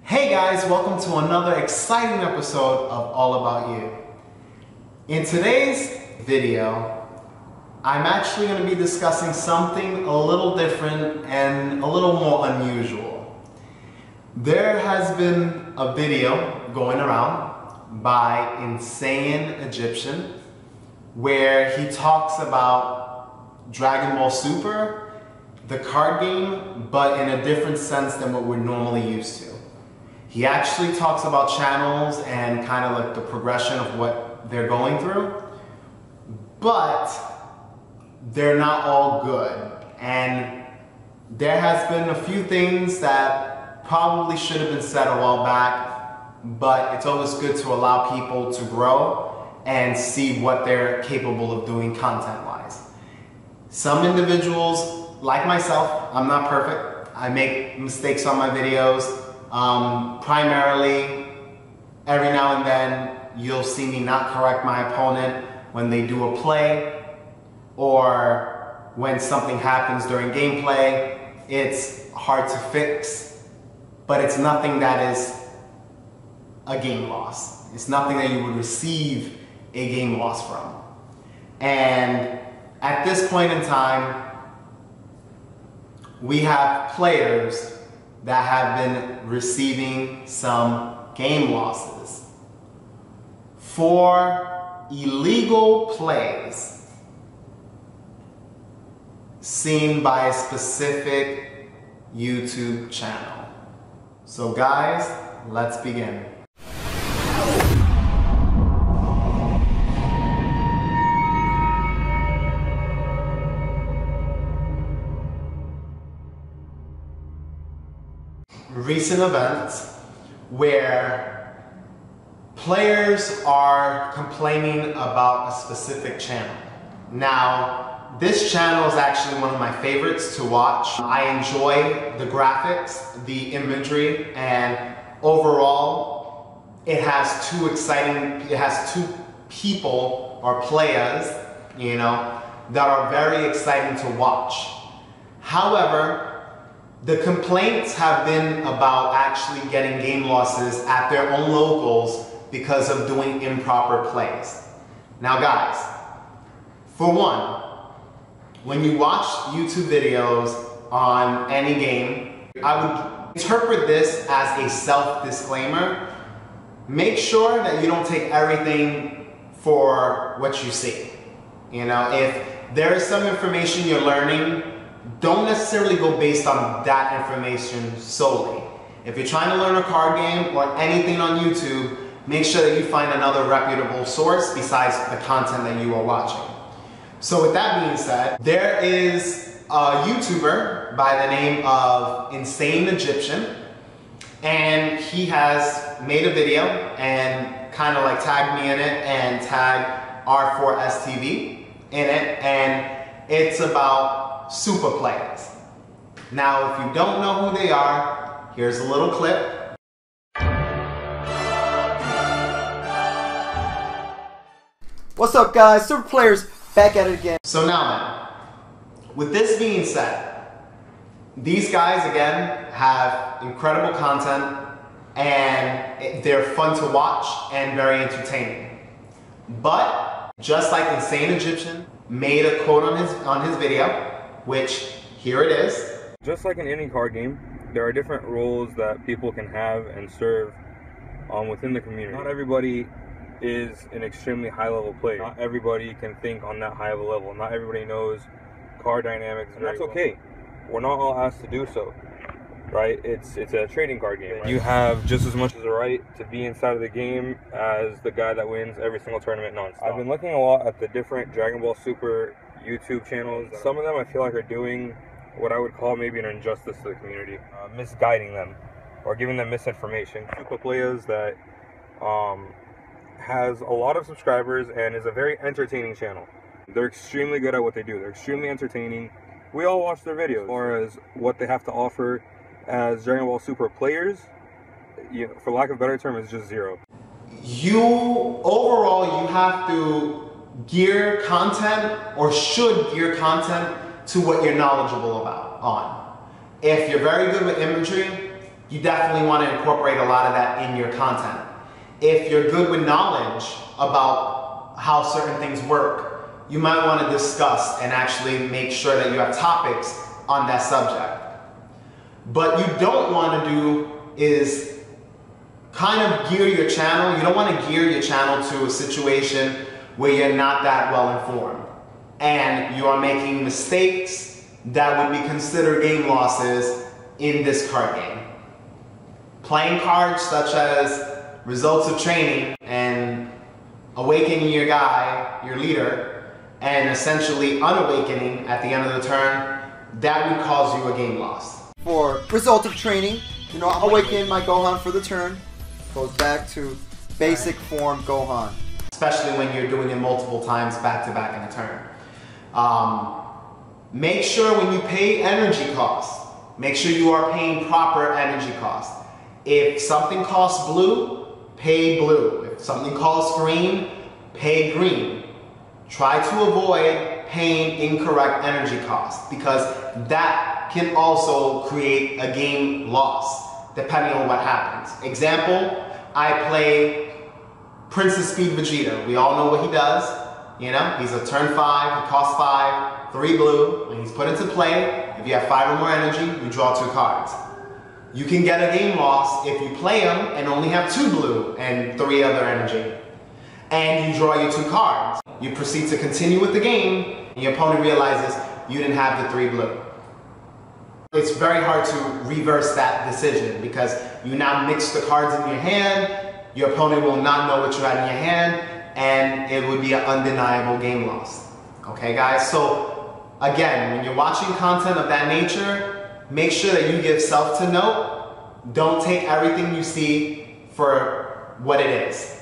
Hey guys, welcome to another exciting episode of All About You. In today's video, I'm actually going to be discussing something a little different and a little more unusual. There has been a video going around by Insane Egyptian where he talks about Dragon Ball Super, the card game, but in a different sense than what we're normally used to. He actually talks about channels and kind of like the progression of what they're going through, but they're not all good. And there has been a few things that probably should have been said a while back, but it's always good to allow people to grow and see what they're capable of doing content-wise. Some individuals, like myself, I'm not perfect. I make mistakes on my videos. Primarily, every now and then, you'll see me not correct my opponent when they do a play or when something happens during gameplay. It's hard to fix, but it's nothing that is a game loss. It's nothing that you would receive a game loss from. And at this point in time, we have players that have been receiving some game losses for illegal plays seen by a specific YouTube channel. So guys, let's begin. Recent events where players are complaining about a specific channel. Now, this channel is actually one of my favorites to watch. I enjoy the graphics, the imagery, and overall, it has two people or players, that are very exciting to watch. However, the complaints have been about actually getting game losses at their own locals because of doing improper plays. Now guys, for one, when you watch YouTube videos on any game, I would interpret this as a self-disclaimer. Make sure that you don't take everything for what you see. If there is some information you're learning, don't necessarily go based on that information solely. If you're trying to learn a card game or anything on YouTube, make sure that you find another reputable source besides the content that you are watching. So with that being said, there is a YouTuber by the name of Insane Egyptian, and he has made a video and kind of like tagged me in it and tagged R4STV in it, and it's about super players. Now, if you don't know who they are, here's a little clip. What's up guys, super players back at it again. So now then, with this being said, these guys again have incredible content and they're fun to watch and very entertaining. But just like Insane Egyptian made a quote on his video, which here it is. Just like in any card game, there are different roles that people can have and serve within the community. Not everybody is an extremely high-level player. Not everybody can think on that high of a level. Not everybody knows card dynamics, and that's okay. We're not all asked to do so, right? It's a trading card game. Right? You have just as much as a right to be inside of the game as the guy that wins every single tournament nonstop. I've been looking a lot at the different Dragon Ball Super YouTube channels. Some of them I feel like are doing what I would call maybe an injustice to the community, misguiding them or giving them misinformation. Super players that has a lot of subscribers and is a very entertaining channel. They're extremely good at what they do. They're extremely entertaining. We all watch their videos. As far as what they have to offer as Dragon Ball Super players, for lack of a better term, is just zero. Overall, you have to gear content, or should gear content, to what you're knowledgeable on. If you're very good with imagery, you definitely want to incorporate a lot of that in your content. If you're good with knowledge about how certain things work, you might want to discuss and actually make sure that you have topics on that subject. But you don't want to do is kind of gear your channel. You don't want to gear your channel to a situation where you're not that well informed and you are making mistakes that would be considered game losses in this card game. Playing cards such as results of training and awakening your guy, your leader, and essentially unawakening at the end of the turn, that would cause you a game loss. For result of training, you know, awaken my Gohan for the turn. Goes back to basic form Gohan. Especially when you're doing it multiple times back to back in a turn. Make sure when you pay energy costs, make sure you are paying proper energy costs. If something costs blue, pay blue. If something costs green, pay green. Try to avoid paying incorrect energy costs because that can also create a game loss depending on what happens. Example, I play Princess Speed Vegeta. We all know what he does. You know, he's a turn 5, he costs 5, 3 blue. When he's put into play, if you have 5 or more energy, you draw 2 cards. You can get a game loss if you play him and only have 2 blue and 3 other energy. And you draw your 2 cards. You proceed to continue with the game, and your opponent realizes you didn't have the 3 blue. It's very hard to reverse that decision because you now mix the cards in your hand, your opponent will not know what you had in your hand, and it would be an undeniable game loss. Okay guys, so again, when you're watching content of that nature, make sure that you give self to note. Don't take everything you see for what it is.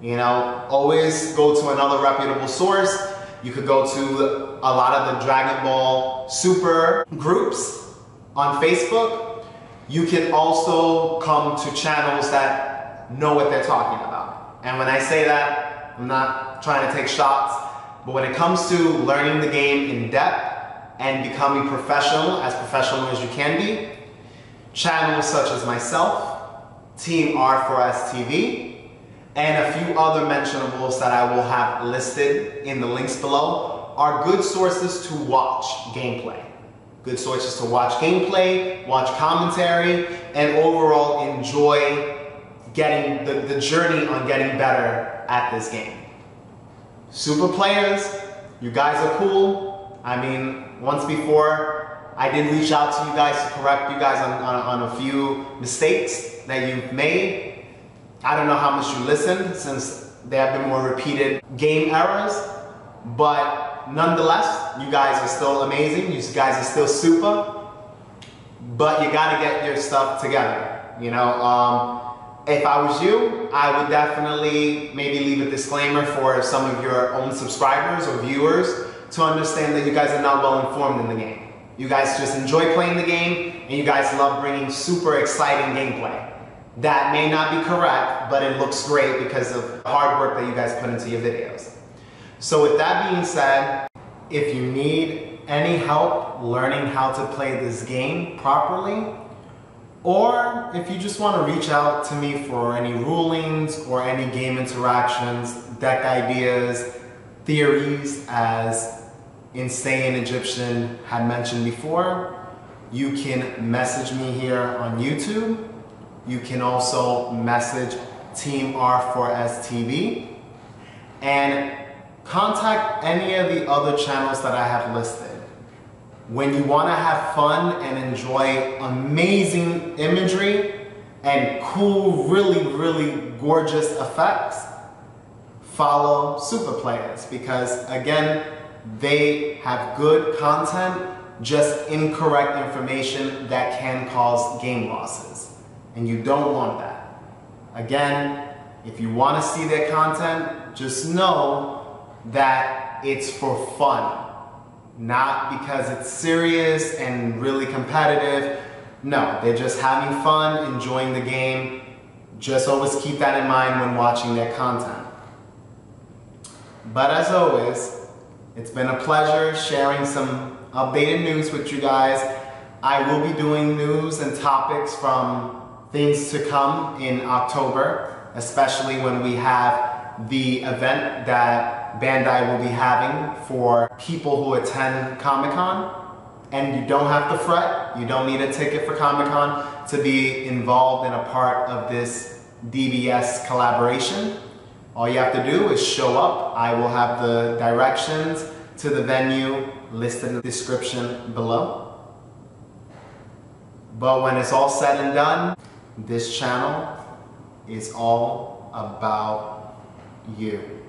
You know, always go to another reputable source. You could go to a lot of the Dragonball super groups on Facebook. You can also come to channels that know what they're talking about. And when I say that, I'm not trying to take shots, but when it comes to learning the game in depth and becoming professional as you can be, channels such as myself, Team R4S TV, and a few other mentionables that I will have listed in the links below are good sources to watch gameplay. Good sources to watch gameplay, watch commentary, and overall enjoy getting the journey on getting better at this game. Super players, you guys are cool. I mean, once before, I did reach out to you guys to correct you guys on a few mistakes that you've made. I don't know how much you listened since there have been more repeated game errors, but nonetheless, you guys are still amazing. You guys are still super, but you gotta get your stuff together. You know, if I was you, I would definitely maybe leave a disclaimer for some of your own subscribers or viewers to understand that you guys are not well informed in the game. You guys just enjoy playing the game, and you guys love bringing super exciting gameplay. That may not be correct, but it looks great because of the hard work that you guys put into your videos. So with that being said, if you need any help learning how to play this game properly, or if you just want to reach out to me for any rulings or any game interactions, deck ideas, theories, as Insane Egyptian had mentioned before, you can message me here on YouTube. You can also message Team R4S TV and contact any of the other channels that I have listed. When you want to have fun and enjoy amazing imagery and cool, really gorgeous effects, follow super players because again, they have good content, just incorrect information that can cause game losses. And you don't want that. Again, if you want to see their content, just know that it's for fun, not because it's serious and really competitive. No, they're just having fun, enjoying the game. Just always keep that in mind when watching their content. But as always, it's been a pleasure sharing some updated news with you guys. I will be doing news and topics from things to come in October, especially when we have the event that Bandai will be having for people who attend Comic-Con. And you don't have to fret, you don't need a ticket for Comic-Con to be involved in a part of this DBS collaboration. All you have to do is show up. I will have the directions to the venue listed in the description below. But when it's all said and done, this channel is all about you.